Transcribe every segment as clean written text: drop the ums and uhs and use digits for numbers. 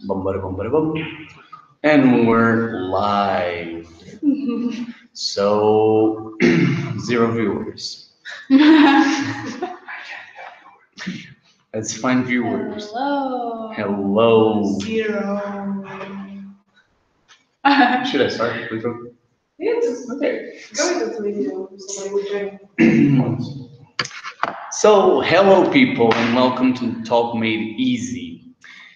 Bum. And we're live. So, 0 viewers. Let's find viewers. Hello. 0. Should I start? Yes. Okay. Go with the video. So So, hello people, and welcome to Talk Made Easy.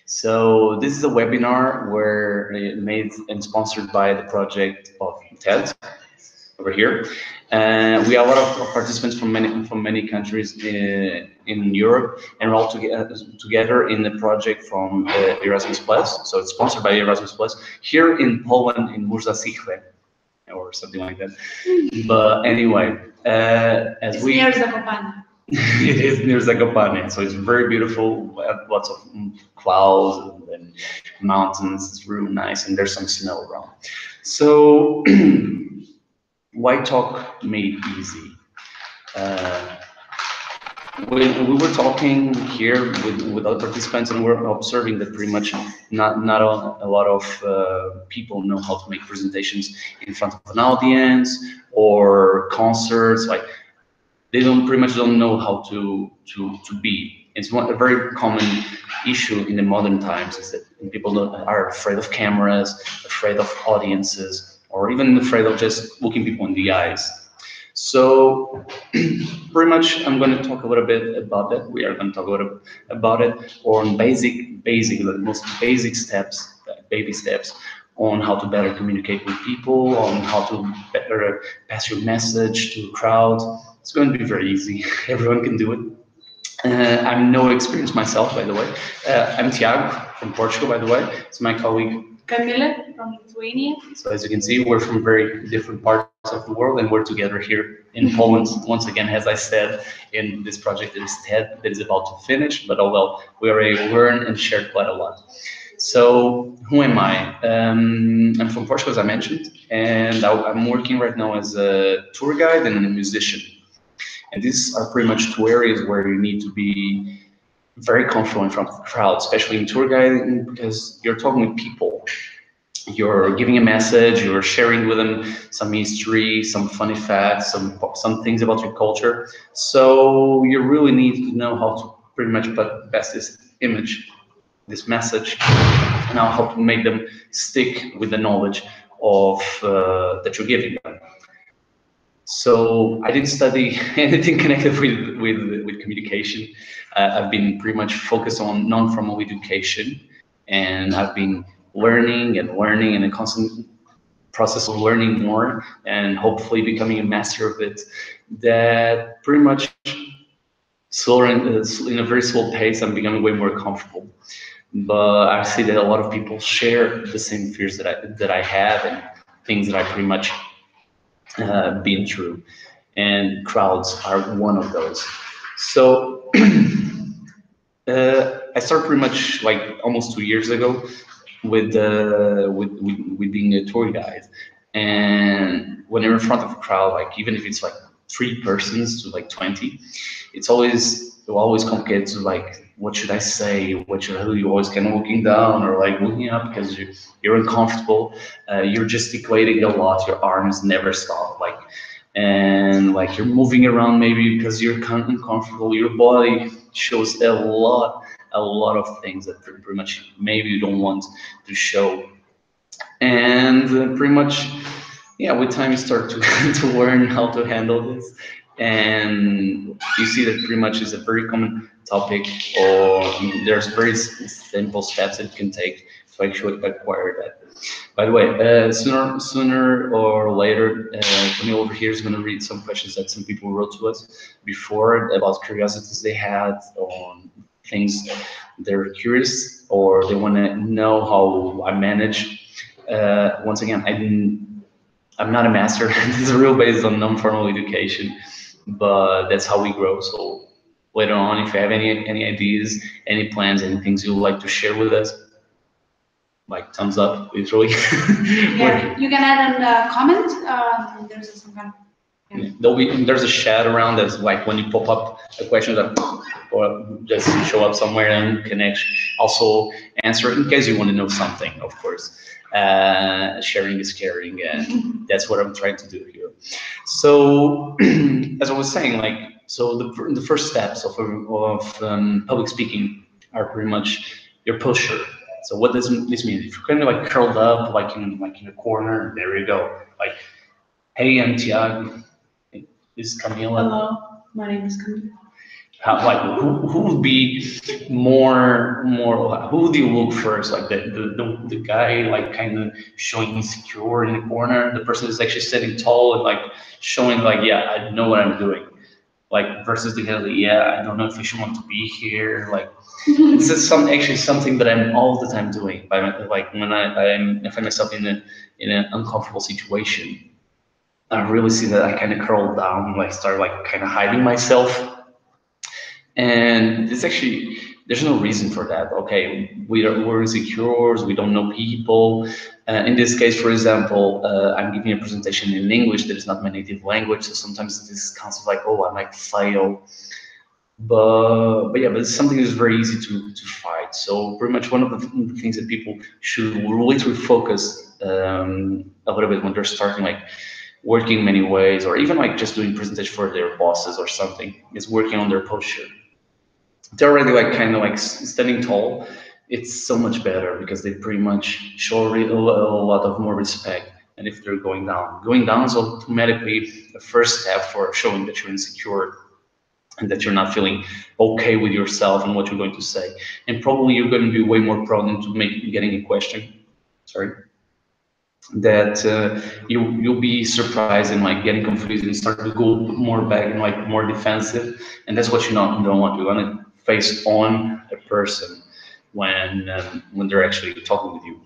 So, this is a webinar where made and sponsored by the project of TED over here. We have a lot of participants from many countries in Europe, and we're all together in the project from Erasmus Plus. So it's sponsored by Erasmus Plus here in Poland, in Murza or something like that. But anyway, as we near Zakopane. it is near Zakopane, so it's very beautiful. Lots of clouds and mountains. It's really nice, and there's some snow around. So. Why talk made easy? We were talking here with other participants, and we're observing that pretty much not a lot of people know how to make presentations in front of an audience or concerts. Like they pretty much don't know how to be. It's a very common issue in the modern times is that people are afraid of cameras, afraid of audiences, or even afraid of just looking people in the eyes. So pretty much I'm going to talk a little bit about that. We are going to talk a little about it on the most basic steps, baby steps on how to better communicate with people, on how to better pass your message to a crowd. It's going to be very easy. Everyone can do it. I'm no experience myself, by the way. I'm Tiago from Portugal, by the way. It's my colleague Camila from Lithuania. So as you can see, we're from very different parts of the world, and we're together here in Poland. Once again, as I said, in this project that is TED that is about to finish, but oh well, we already learned and shared quite a lot. So who am I? I'm from Portugal, as I mentioned, and I'm working right now as a tour guide and a musician. And these are pretty much two areas where you need to be very comfortable in front of the crowd, especially in tour guiding, because you're talking with people. You're giving a message, you're sharing with them some history, some funny facts, some things about your culture. So you really need to know how to pretty much put best this image, this message, and how to make them stick with the knowledge of that you're giving them. So I didn't study anything connected with communication. I've been pretty much focused on non-formal education, and I've been learning in a constant process of learning more and hopefully becoming a master of it. That pretty much in a very slow pace, I'm becoming way more comfortable. But I see that a lot of people share the same fears that I have and things that I pretty much been through, and crowds are one of those. So I started pretty much like almost 2 years ago with being a tour guide, and when you're in front of a crowd, like even if it's like 3 persons to like 20, it's always complicated to like, what should I say? You always kind of looking down or like looking up because you're uncomfortable. You're gesticulating a lot. Your arms never stop. And you're moving around maybe because you're uncomfortable. Your body shows a lot of things that pretty much maybe you don't want to show. And pretty much, yeah, with time you start to to learn how to handle this, and you see that pretty much is a very common topic, or there's very simple steps that you can take to actually acquire that. By the way, sooner or later, Camille over here is going to read some questions that some people wrote to us before about curiosities they had on things they're curious or they want to know how I manage. Once again, I'm not a master. This is real based on non-formal education, but that's how we grow. So later on, if you have any ideas, any plans, any things you'd like to share with us, like thumbs up, literally. Yeah, you can add a comment. There's some kind of There's a chat around that's like when you pop up a question that or just show up somewhere and can actually also answer in case you want to know something, of course. Sharing is caring, and that's what I'm trying to do here. So, as I was saying, like, so the first steps of public speaking are pretty much your posture. So what does this mean? If you're kind of like curled up, like in a corner, there you go. Like, hey, I'm Tiago. This is Camila. Hello, my name is Camila. Who would be more who would you look first, like the guy like kind of showing insecure in the corner, the person is actually sitting tall and like showing like, yeah, I know what I'm doing, like versus the guy like, yeah, I don't know if I should want to be here, like this is something that I'm all the time doing by like when I find myself in an uncomfortable situation. I really see that I kind of curl down, like start like kind of hiding myself. And it's actually, there's no reason for that. Okay, we're insecure, we don't know people. In this case, for example, I'm giving a presentation in English that is not my native language, so sometimes this concept like, oh, I might fail. But yeah, but it's something that's very easy to fight. So pretty much one of the things that people should literally focus a little bit when they're starting like working many ways, or even like just doing presentation for their bosses or something, is working on their posture. They're already like kind of like standing tall. It's so much better because they pretty much show a lot of more respect. And if they're going down is automatically the first step for showing that you're insecure and that you're not feeling okay with yourself and what you're going to say. And probably you're going to be way more prone to getting a question. Sorry. That you'll be surprised and like getting confused and start to go more back and like more defensive, and that's what you don't want. You want to face on a person when they're actually talking with you.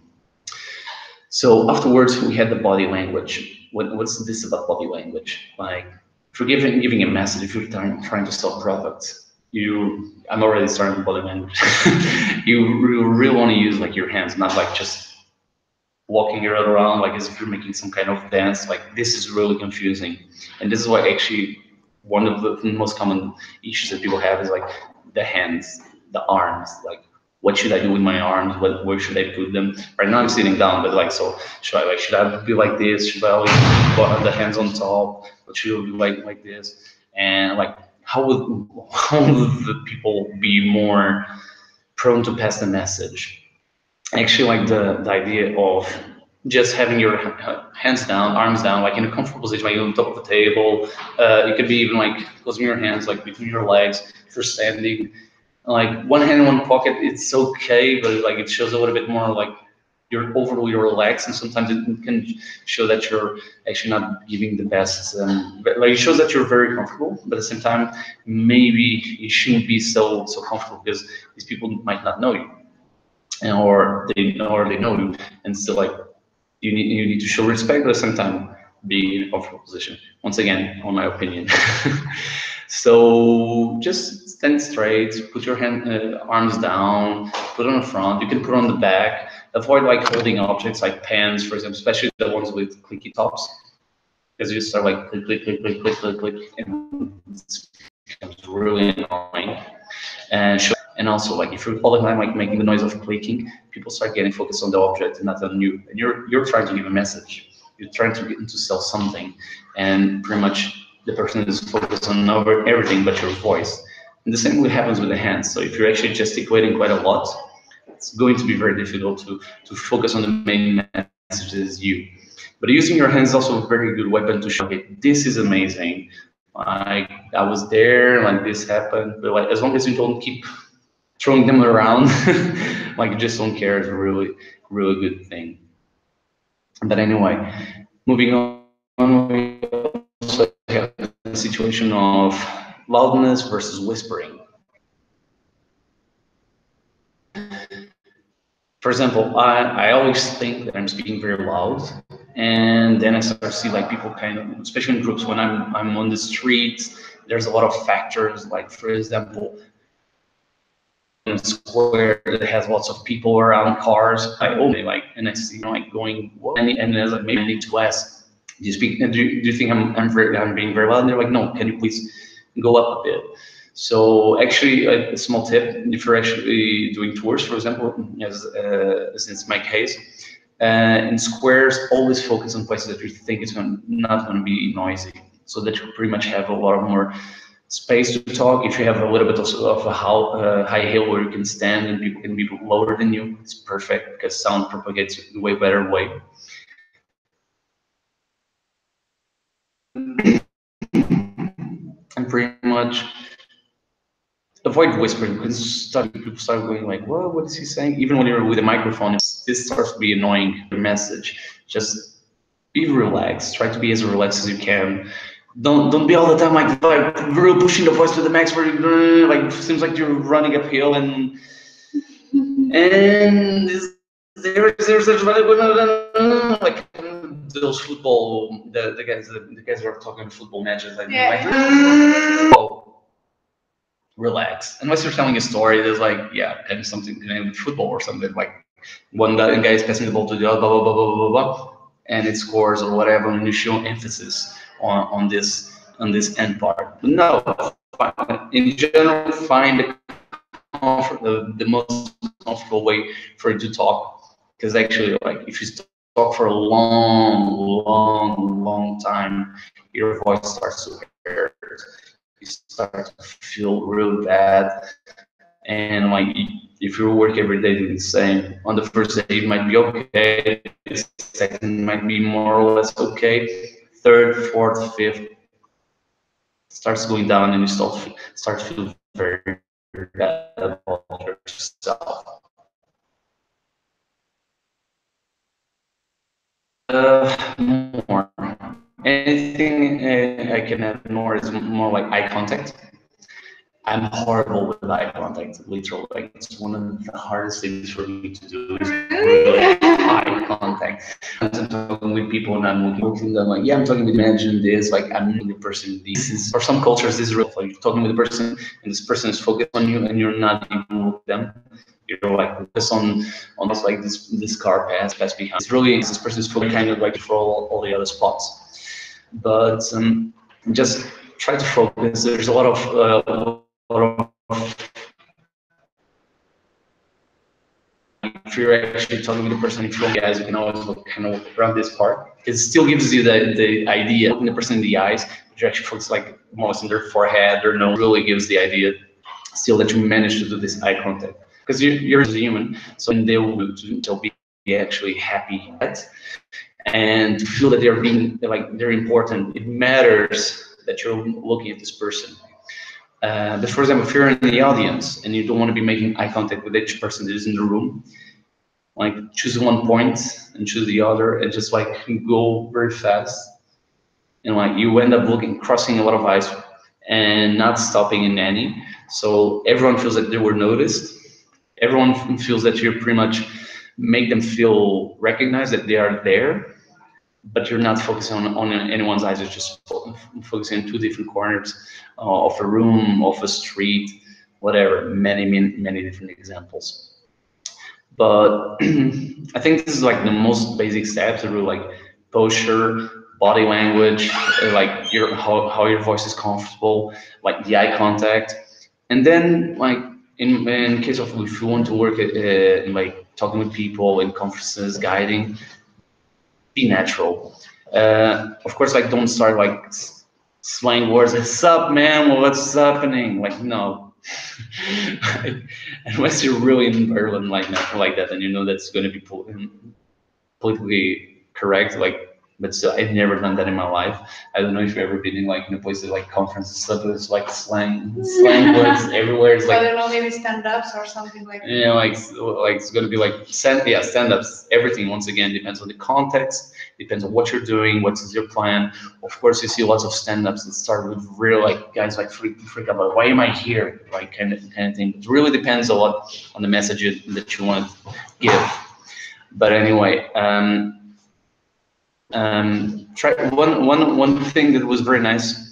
So afterwards, we had the body language. What's this about body language? Like, if you're giving a message, if you're trying to sell products, I'm already starting with body language. you really want to use like your hands, not like just walking around like as if you're making some kind of dance. Like, this is really confusing, and this is why actually one of the most common issues that people have is like the hands, the arms. Like, what should I do with my arms? Where should I put them? Right now I'm sitting down, but like, so should I be like this? Should I always put the hands on top? What should I be like this? And like, how would the people be more prone to pass the message? Actually, like the idea of just having your hands down, arms down, like in a comfortable position, like on top of the table. You could be even like closing your hands like between your legs if you're standing. Like one hand in one pocket, it's okay, but like it shows a little bit more like you're overly relaxed, and sometimes it can show that you're actually not giving the best. But like it shows that you're very comfortable, but at the same time, maybe you shouldn't be so comfortable because these people might not know you, or they know you, and still like you need to show respect, but at the same time be in a comfortable position. Once again, on my opinion. So just stand straight, put your arms down, put on the front. You can put on the back. Avoid like holding objects like pens, for example, especially the ones with clicky tops, because you start like click, click, click, click, click, click, click, and it becomes really annoying. And also, like if you're all the time like making the noise of clicking, people start getting focused on the object and not on you. And you're trying to give a message. You're trying to get into sell something, and pretty much the person is focused on over everything but your voice. And the same way happens with the hands. So if you're actually gesticulating quite a lot, it's going to be very difficult to focus on the main messages you. But using your hands is also a very good weapon to show, okay, this is amazing. I was there, like this happened. But like as long as you don't keep throwing them around, like you just don't care, is a really good thing. But anyway, moving on, we also have the situation of loudness versus whispering. For example, I always think that I'm speaking very loud, and then I start to see like people kind of, especially in groups when I'm on the streets, there's a lot of factors, like for example, in a square that has lots of people around cars, I only like, and I see like going, and there's like maybe I need to ask, Do you speak? Do you think I'm being very loud? And they're like, no. Can you please go up a bit? So actually, a small tip: if you're actually doing tours, for example, as in my case, in squares, always focus on places that you think it's not going to be noisy, so that you pretty much have a lot of more space to talk. If you have a little bit of a high hill where you can stand and people can be lower than you, it's perfect because sound propagates way better way. And pretty much avoid whispering because people start going like, "Well, what is he saying?" Even when you're with a microphone, this starts to be annoying. The message, just be relaxed. Try to be as relaxed as you can. Don't be all the time like really pushing the voice to the max, where you like seems like you're running uphill and there's like those football the guys who are talking football matches like, oh, relax. Unless you're telling a story, there's like, yeah, and something with football or something like one guy is passing the ball to the other, blah blah blah blah blah blah, and it scores or whatever, and you show emphasis on this end part. But no, in general, find the most comfortable way for you to talk, because actually, like if you talk for a long time, your voice starts to hurt. You start to feel real bad, and like if you work every day doing the same, on the first day it might be okay, the second might be more or less okay, third, fourth, fifth starts going down, and you start to feel very bad about yourself. More. Anything I can add more is more like eye contact. I'm horrible with eye contact, literally. Like it's one of the hardest things for me to do is really eye contact. I'm talking with people and I'm looking at them like, yeah, I'm talking with imagine this, like I'm the person. This is for some cultures this is real. Like you're talking with a person and this person is focused on you and you're not even with them. You're like focus on almost like this car pass behind. It's really this person is focused kind of like for all the other spots. But just try to focus. There's a lot of if you're actually talking with the person in front of you guys, you can always look kind of around this part. It still gives you the idea, looking the person in the eyes, which actually focus like most in their forehead or nose, really gives the idea still that you manage to do this eye contact. Because you're a human, so they'll be actually happy and feel that they're important. It matters that you're looking at this person. But for example, if you're in the audience and you don't want to be making eye contact with each person that is in the room, like choose one point and choose the other and just like go very fast. And like you end up crossing a lot of eyes and not stopping in any. So everyone feels that they were noticed. Everyone feels that you pretty much make them feel recognized that they are there, but you're not focusing on anyone's eyes. You're just focusing on two different corners of a room, of a street, whatever. Many different examples. But I think this is like the most basic steps. Really like posture, body language, like how your voice is comfortable, like the eye contact, and then like in case of if you want to work at like talking with people in conferences, guiding, be natural. Of course, like don't start like slang words. What's up, man? What's happening? Like no. Unless you're really in Ireland like that, and you know that's going to be politically correct. Like, but still, I've never done that in my life. I don't know if you've ever been in like in a place like conferences stuff. It's like slang words everywhere. It's like I don't know, maybe stand-ups or something like that. Yeah, like it's going to be like stand-ups. Everything once again depends on the context, depends on what you're doing, what is your plan. Of course, you see lots of stand-ups that start with real like guys like freak about why am I here, like kind of thing. It really depends a lot on the message that you want to give. But anyway, try one thing that was very nice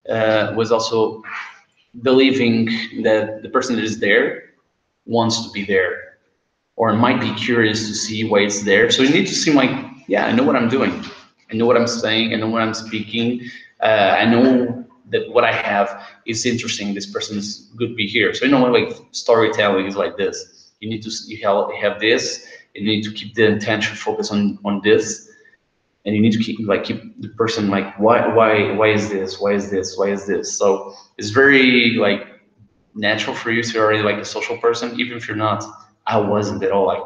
was also believing that the person that is there wants to be there or might be curious to see why it's there. So you need to seem like, yeah, I know what I'm doing. know what I'm saying. I know what I'm speaking. I know that what I have is interesting. This person is good to be here. So you know what, like storytelling is like this. You need to have this. You need to keep the attention focused on this, and you need to keep the person like why is this, why is this, why is this. So it's very like natural for you to already like a social person, even if you're not. I wasn't at all. Like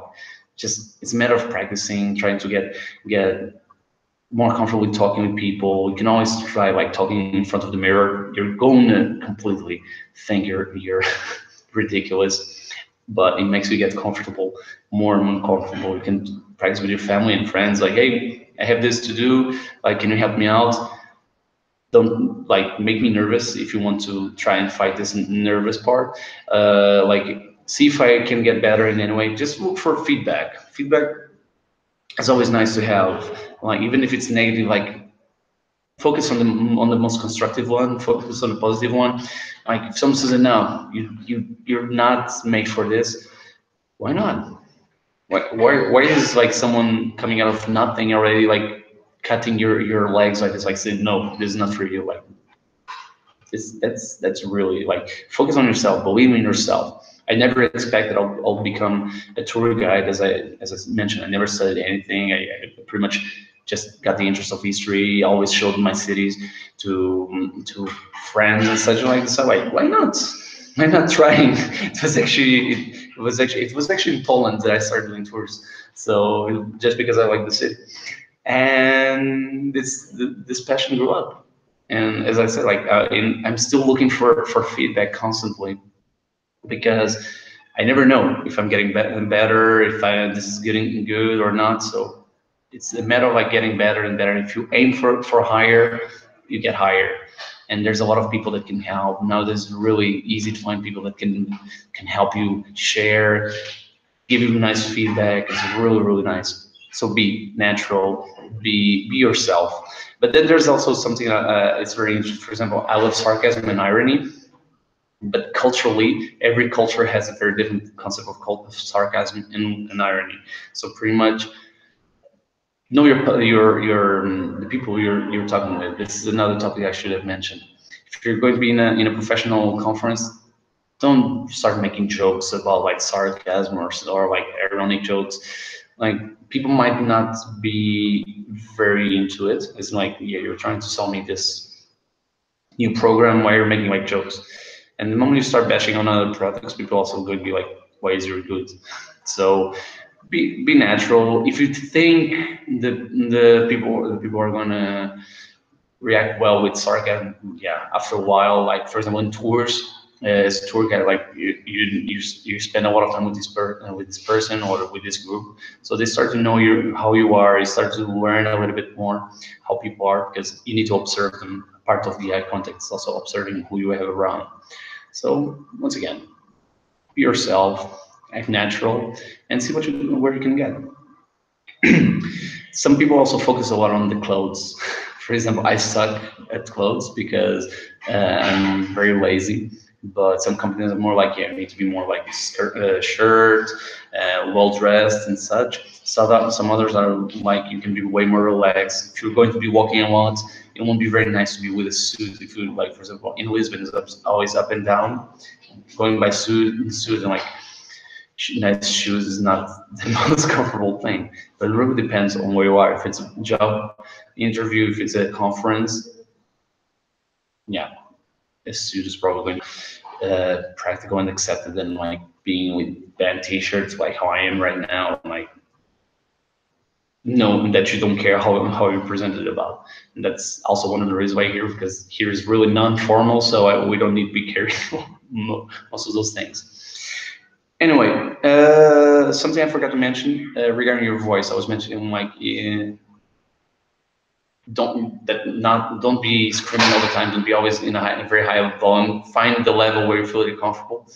just it's a matter of practicing, trying to get more comfortable with talking with people. You can always try like talking in front of the mirror. You're going to completely think you're ridiculous, but it makes you get comfortable, more and more comfortable. You can practice with your family and friends. Like, hey, I have this to do. Like, can you help me out? Don't like make me nervous if you want to try and fight this nervous part. Like, see if I can get better in any way. Just look for feedback. Feedback is always nice to have. Like, even if it's negative, like focus on the most constructive one, focus on the positive one. Like if someone says no, you're not made for this, why not? Why is like someone coming out of nothing already like cutting your legs like this, like saying no, this is not for you. Like that's really like focus on yourself, believe in yourself. I never expected I'll become a tour guide. As I mentioned, I never studied anything. I pretty much just got the interest of history. I always showed my cities to friends and such like. So like, why not? Why not trying? It was actually in Poland that I started doing tours. So just because I like the city, and this passion grew up. And as I said, like I'm still looking for feedback constantly because I never know if I'm getting better, if this is getting good or not. So it's a matter of like getting better and better. If you aim for higher, you get higher. And there's a lot of people that can help. Now it's really easy to find people that can help you share, give you nice feedback. It's really nice. So be natural, be yourself. But then there's also something it's very interesting. For example, I love sarcasm and irony, but culturally, every culture has a very different concept of sarcasm and irony. So pretty much know the people you're talking with. This is another topic I should have mentioned. If you're going to be in a professional conference, don't start making jokes about like sarcasm or like ironic jokes. Like people might not be very into it. It's like, yeah, you're trying to sell me this new program, why you're making like jokes. And the moment you start bashing on other products, people also going to be like, why is your good? So be natural. If you think the people are gonna react well with sarcasm, yeah, after a while, like for example in tours, as a tour guide, like you spend a lot of time with this person or with this group, so they start to know how you are. You start to learn a little bit more how people are because you need to observe them. Part of the eye contact is also observing who you have around. So once again, be yourself, act natural, and see where you can get. Some people also focus a lot on the clothes. For example, I suck at clothes because I'm very lazy. But some companies are more like, yeah, you need to be more like shirt, well dressed and such. So that some others are like, you can be way more relaxed. If you're going to be walking a lot, it won't be very nice to be with a suit. If you like, for example, in Lisbon, it's always up and down. Going by suit and like nice shoes is not the most comfortable thing, but it really depends on where you are. If it's a job interview, if it's a conference, yeah, a suit is probably practical and accepted than like being with band t-shirts like how I am right now. Like, know that you don't care how you presented about. And that's also one of the reasons why I'm here, because here is really non-formal, so we don't need to be careful most of those things. Anyway, something I forgot to mention regarding your voice. I was mentioning like don't be screaming all the time. Don't be always in a very high volume. Find the level where you feel comfortable.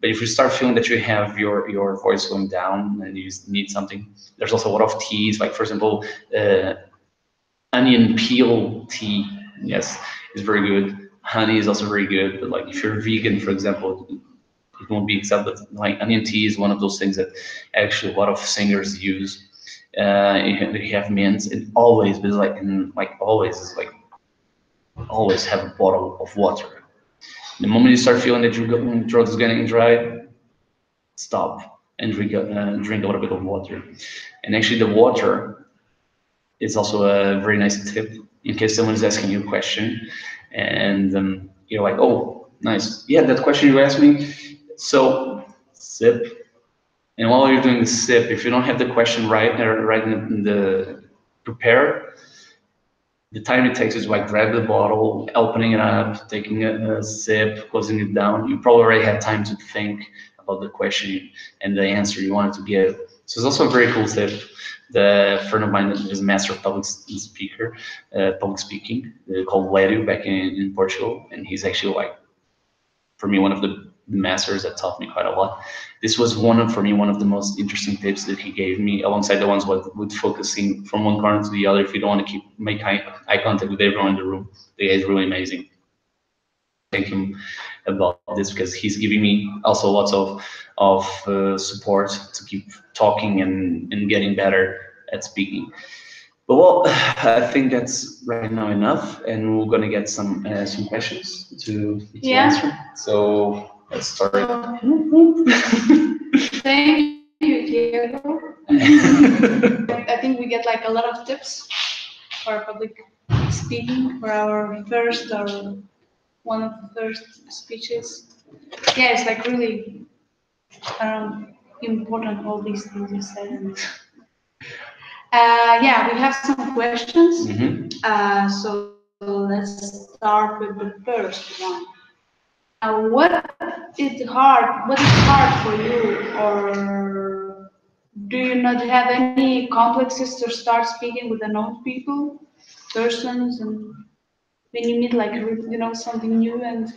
But if you start feeling that you have your voice going down and you need something, there's also a lot of teas. Like for example, onion peel tea. Yes, is very good. Honey is also very good. But like if you're vegan, for example, it won't be accepted. Like onion tea is one of those things that actually a lot of singers use. You have mints, and always be like, and like always is like always have a bottle of water. The moment you start feeling that your throat is getting dry, stop and drink a little bit of water. And actually, the water is also a very nice tip in case someone is asking you a question, and you're like, "Oh, nice, yeah, that question you asked me." So sip, and while you're doing the sip, if you don't have the question right in the prepare, the time it takes is like grab the bottle, opening it up, taking a sip, closing it down. You probably already had time to think about the question and the answer you wanted to give. So it's also a very cool tip. The friend of mine is a master of public speaking, called Lério back in Portugal, and he's actually like, for me, one of the masters that taught me quite a lot. This was for me one of the most interesting tips that he gave me, alongside the ones with focusing from one corner to the other. If you don't want to make eye contact with everyone in the room, the guy is really amazing. Thank him about this because he's giving me also lots of support to keep talking and getting better at speaking. But well, I think that's right now enough, and we're gonna get some questions to answer. So let's start. Thank you, Diego. I think we get like a lot of tips for public speaking for our first or one of the first speeches. Yeah, it's like really important, all these things you said. And, yeah, we have some questions. So let's start with the first one. What is hard for you, or do you not have any complexes to start speaking with unknown people, persons, and when you meet like something new? And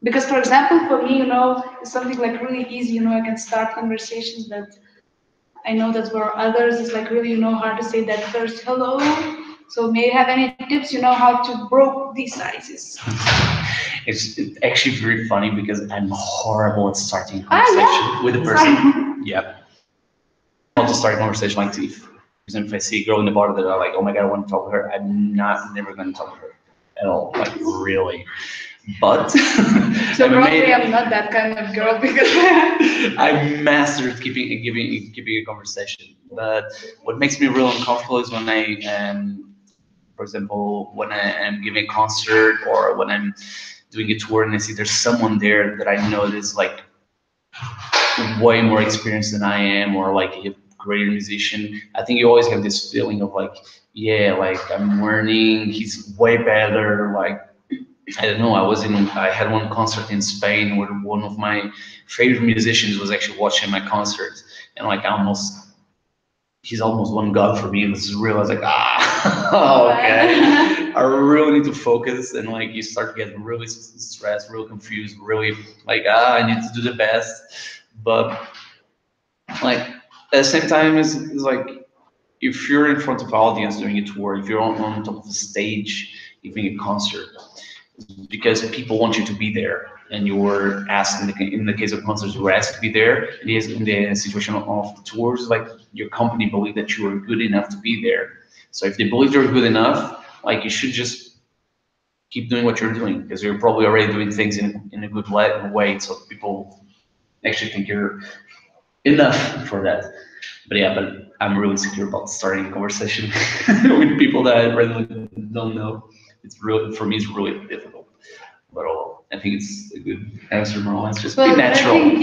because, for example, for me, it's something like really easy. I can start conversations, but I know that for others it's like really hard to say that first hello. So may you have any tips how to break these ices? It's actually very funny because I'm horrible at starting conversation with a person. Yep. Not to start a conversation like if I see a girl in the bar that I'm like, oh my god, I want to talk to her, I'm never going to talk to her at all, like really. But so probably I'm not that kind of girl because I mastered keeping a conversation. But what makes me real uncomfortable is when for example, when I am giving a concert or when I'm doing a tour and I see there's someone there that I know is like way more experienced than I am, or like a greater musician. I think you always have this feeling of like, yeah, like I'm learning, he's way better. Like, I don't know, I had one concert in Spain where one of my favorite musicians was actually watching my concert, and like he's almost one god for me. And this is real. I was like, okay, I really need to focus. And like you start getting really stressed, really confused, really like, I need to do the best. But like at the same time, it's like if you're in front of an audience doing a tour, if you're on top of the stage giving a concert, because people want you to be there, and you were asked in the case of concerts, you were asked to be there. And in the situation of the tours, like your company believe that you are good enough to be there. So if they believe you're good enough, like you should just keep doing what you're doing, because you're probably already doing things in a good way, so people actually think you're enough for that. But yeah, but I'm really insecure about starting a conversation with people that I really don't know. It's really, for me, it's really difficult. But I think it's a good answer, Marlon. Just be natural.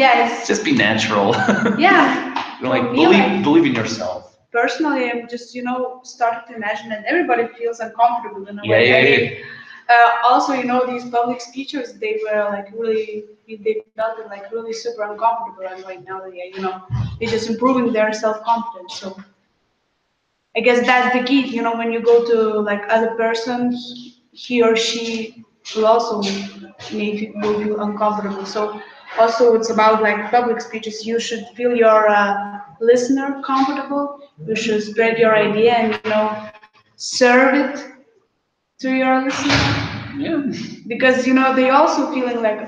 Just be natural. Yeah. Believe in yourself. Personally, I'm just started to imagine that everybody feels uncomfortable in a way. Yeah. Also, these public speakers, they were like really, they felt it like really super uncomfortable, and right now they're just improving their self-confidence. So I guess that's the key. When you go to like other persons, he or she will also will feel uncomfortable. So also it's about like public speeches. You should feel your listener comfortable. You should spread your idea and serve it to your listener. Yeah. Because they also feeling like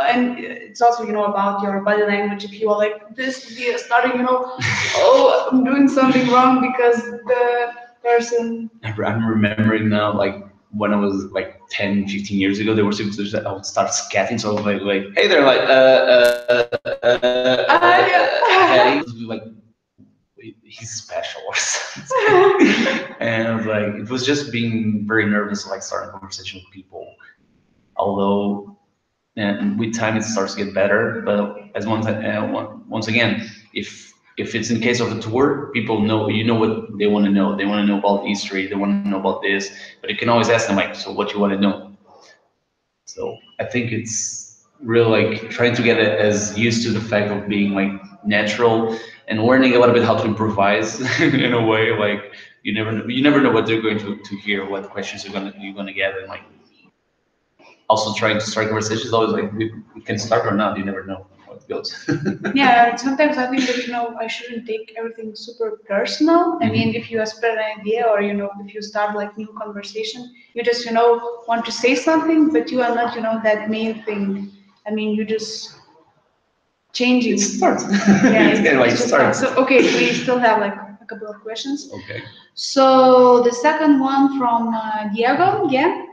and it's also, about your body language. If you are like this, you're starting, oh, I'm doing something wrong because the person. I'm remembering now, like when I was like 10, 15 years ago, there were situations that I would start scatting. So I was like, hey there, like, Yeah. hey, like, he's special or something. And like, it was just being very nervous, like starting a conversation with people. Although, and with time it starts to get better. But as once again, if it's in case of a tour, people know what they want to know. They want to know about history. They want to know about this. But you can always ask them like, so what you want to know. So I think it's really like trying to get as used to the fact of being like natural and learning a little bit how to improvise in a way. Like you never know what they're going to hear, what questions you're gonna get, and like also trying to start conversations. Always like we can start or not. You never know how it goes. Yeah, sometimes I think that, I shouldn't take everything super personal. I mean, if you spread an idea or, if you start like new conversation, you just, want to say something, but you are not, that main thing. I mean, you just changing. It starts. Yeah, It's kind of like just starts. So, okay, we still have like a couple of questions. Okay. So the second one from Diego, yeah.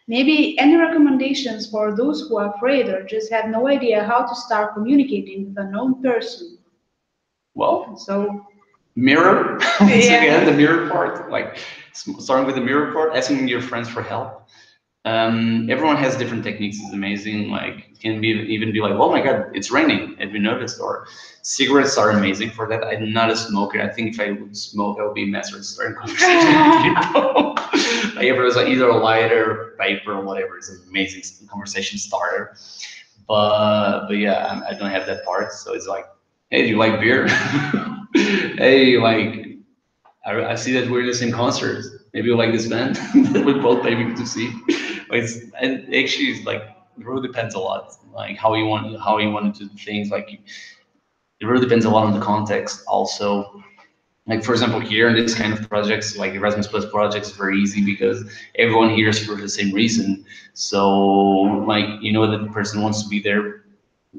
Maybe any recommendations for those who are afraid or just have no idea how to start communicating with a known person? Well, So, mirror once Yeah. again, the mirror part. Like starting with the mirror part, asking your friends for help. Everyone has different techniques. It's amazing. Like it can be even be like, oh my god, it's raining. Have you noticed? Or cigarettes are amazing for that. I'm not a smoker. I think if I would smoke, I would be a master at starting conversations with people. Like if it was like either a lighter, paper, or whatever, it's an amazing conversation starter. But yeah, I don't have that part. So it's like, hey, do you like beer? Hey, like I see that we're in the same concert. Maybe you like this band that we both maybe to see. And actually, it's like it really depends a lot, like how you want to do things. Like it really depends a lot on the context. Also, like for example, here in this kind of projects, like Erasmus Plus projects, is very easy because everyone here is for the same reason. So like that the person wants to be there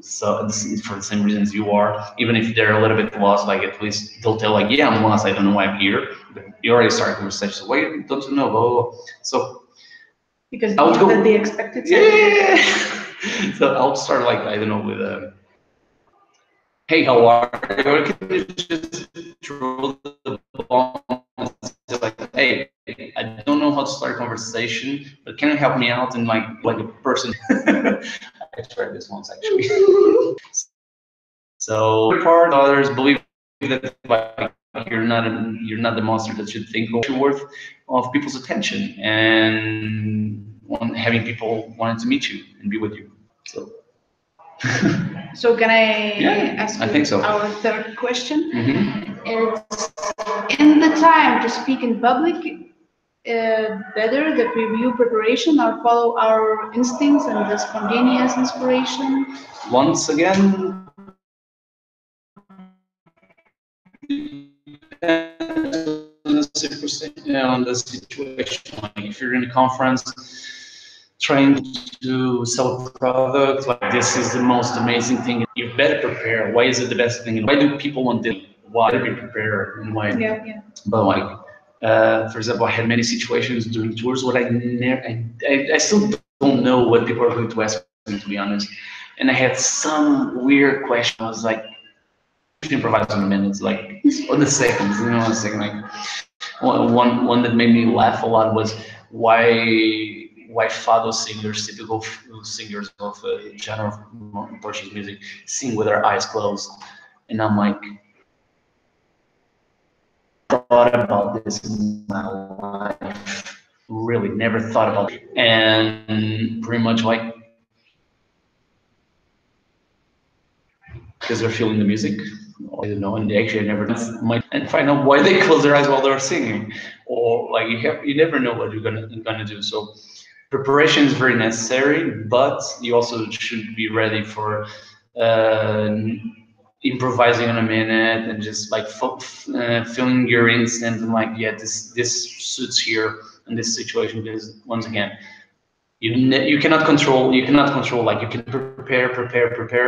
so for the same reasons you are, even if they're a little bit lost, like at least they'll tell like, yeah, I'm lost, I don't know why I'm here. But you already started a conversation. So why don't you know? Blah, blah, blah. So because I would go. that they expected. Yeah. So I'll start like I don't know with hey, how are you? Or can you just throw the ball and say like, hey, I don't know how to start a conversation, but can you help me out? And like a person. I tried this once actually. So part others believe that like, you're not the monster that should think you're worth of people's attention and having people wanting to meet you and be with you. So. So can I ask I you think so. our third question? Mm-hmm. It's in the time to speak in public, better the review preparation or follow our instincts and the spontaneous inspiration? Once again, on the situation. Like if you're in a conference trying to sell a product, like this is the most amazing thing. You better prepare. Why is it the best thing? And why do people want this? Why do we prepare? And why? Yeah. But like, for example, I had many situations during tours where I still don't know what people are going to ask me, to be honest. And I had some weird question. I was like, improvise on the minutes, like on the seconds, on the second. Like one that made me laugh a lot was why fado singers, typical singers of genre of Portuguese music, sing with their eyes closed, and I'm like, thought about this in my life. Really, never thought about it, and pretty much like because they're feeling the music. I don't know, and they actually never might and find out why they close their eyes while they're singing, or like you never know what you're gonna do. So preparation is very necessary, but you also should be ready for uh, improvising on a minute and just like feeling your instinct and like, yeah, this suits here in this situation because once again, you cannot control, like you can prepare,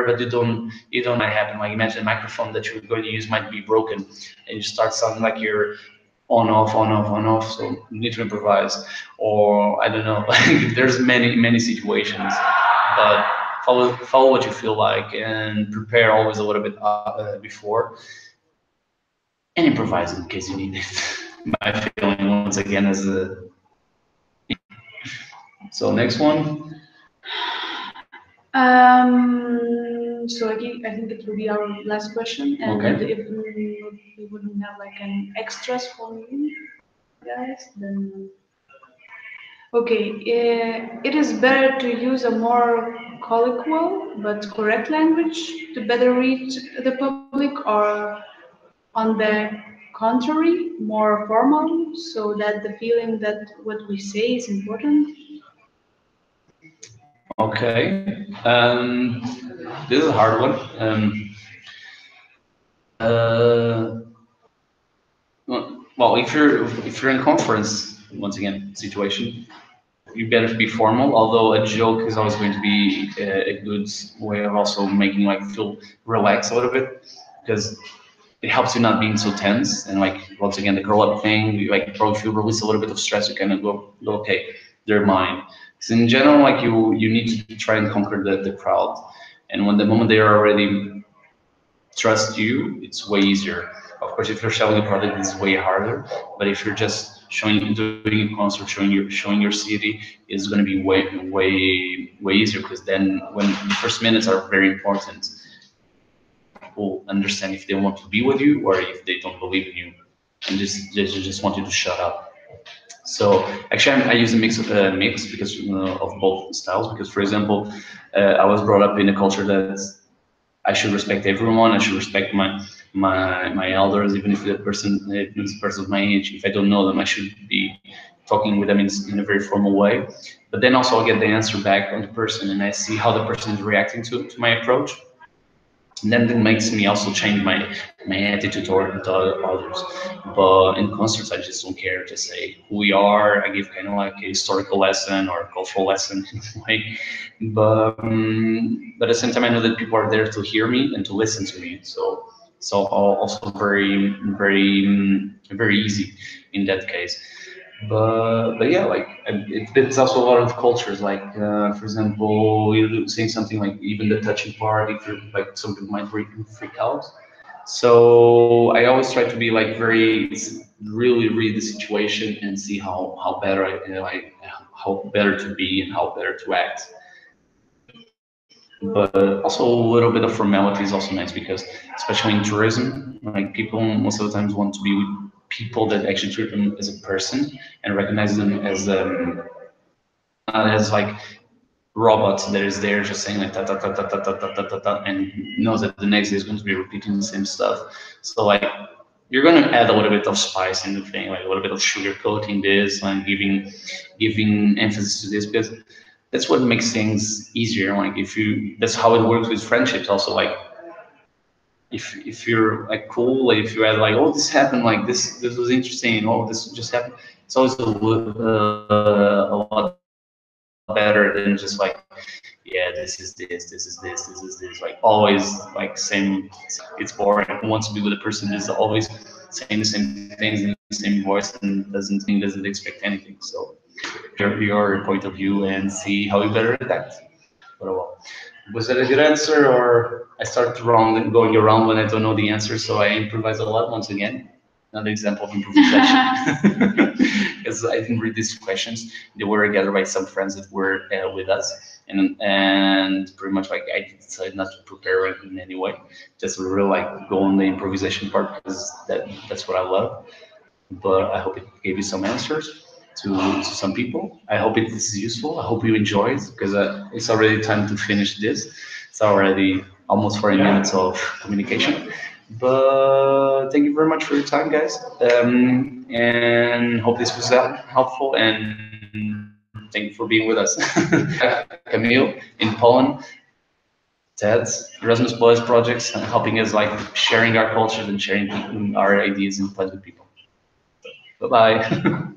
but you don't might happen. Like imagine a microphone that you're going to use might be broken, and you start sounding like you're on off on off on off. So you need to improvise, or I don't know. Like there's many situations, but follow what you feel like and prepare always a little bit before, and improvise in case you need it. My feeling once again is so next one. So I think it will be our last question, and Okay. if we wouldn't have like an extras for you guys, then okay. It is better to use a more colloquial but correct language to better reach the public, or on the contrary, more formal, so that the feeling that what we say is important. Okay. This is a hard one. Uh, well, if you're in conference once again situation, you better be formal. Although a joke is always going to be a good way of also making like feel relaxed a little bit, because it helps you not being so tense. And like once again, the curl up thing, you like probably feel release a little bit of stress. You kind of go okay, they're mine. So in general, like you need to try and conquer the crowd. And when the moment they are already trust you, it's way easier. Of course, if you're selling a product, it's way harder. But if you're just doing a concert, showing your city, it's going to be way easier, because then when the first minutes are very important, people understand if they want to be with you or if they don't believe in you, and they just want you to shut up. So actually, I use a mix because of both styles. Because for example, I was brought up in a culture that I should respect everyone. I should respect my elders, even if the person is a person of my age. If I don't know them, I should be talking with them in a very formal way. But then also I get the answer back on the person, and I see how the person is reacting to my approach. And then it makes me also change my attitude toward others. But in concerts, I just don't care. Just say who we are. I give kind of like a historical lesson or a cultural lesson in a way. But at the same time, I know that people are there to hear me and to listen to me. So also very easy in that case. But yeah, like it's also a lot of cultures. Like for example, you're saying something like even the touching part. If you're like some people might freak out. So I always try to be like very really read the situation and see how better like how better to be and how better to act. But also a little bit of formality is also nice, because especially in tourism, like people most of the times want to be with people that actually treat them as a person and recognize them as not as like robots that is there just saying like ta ta ta ta ta ta ta ta ta ta, and knows that the next day is going to be repeating the same stuff. So like you're going to add a little bit of spice in the thing, like a little bit of sugar coating this and giving emphasis to this, because that's what makes things easier. Like if you, that's how it works with friendships also. Like if you're like cool, like if you add like, oh, this happened, like this was interesting, oh, this just happened, it's always a lot better than just like, yeah, this is this, like always like same. It's boring. Who wants to be with a person who's always saying the same things in the same voice and doesn't expect anything? So your point of view and see how you better adapt. But well, was that a good answer, or I start wrong and going around when I don't know the answer, so I improvise a lot once again? Another example of improvisation, because I didn't read these questions. They were gathered by some friends that were with us, and pretty much like I decided not to prepare it in any way, just really like go on the improvisation part, because that's what I love. But I hope it gave you some answers to some people. I hope it is useful. I hope you enjoy it, because it's already time to finish this. It's already almost 40 minutes of communication. But thank you very much for your time, guys. And hope this was helpful. And thank you for being with us. Camille in Poland, Ted, Erasmus Plus projects, helping us like sharing our cultures and sharing our ideas and plans with people. Bye bye.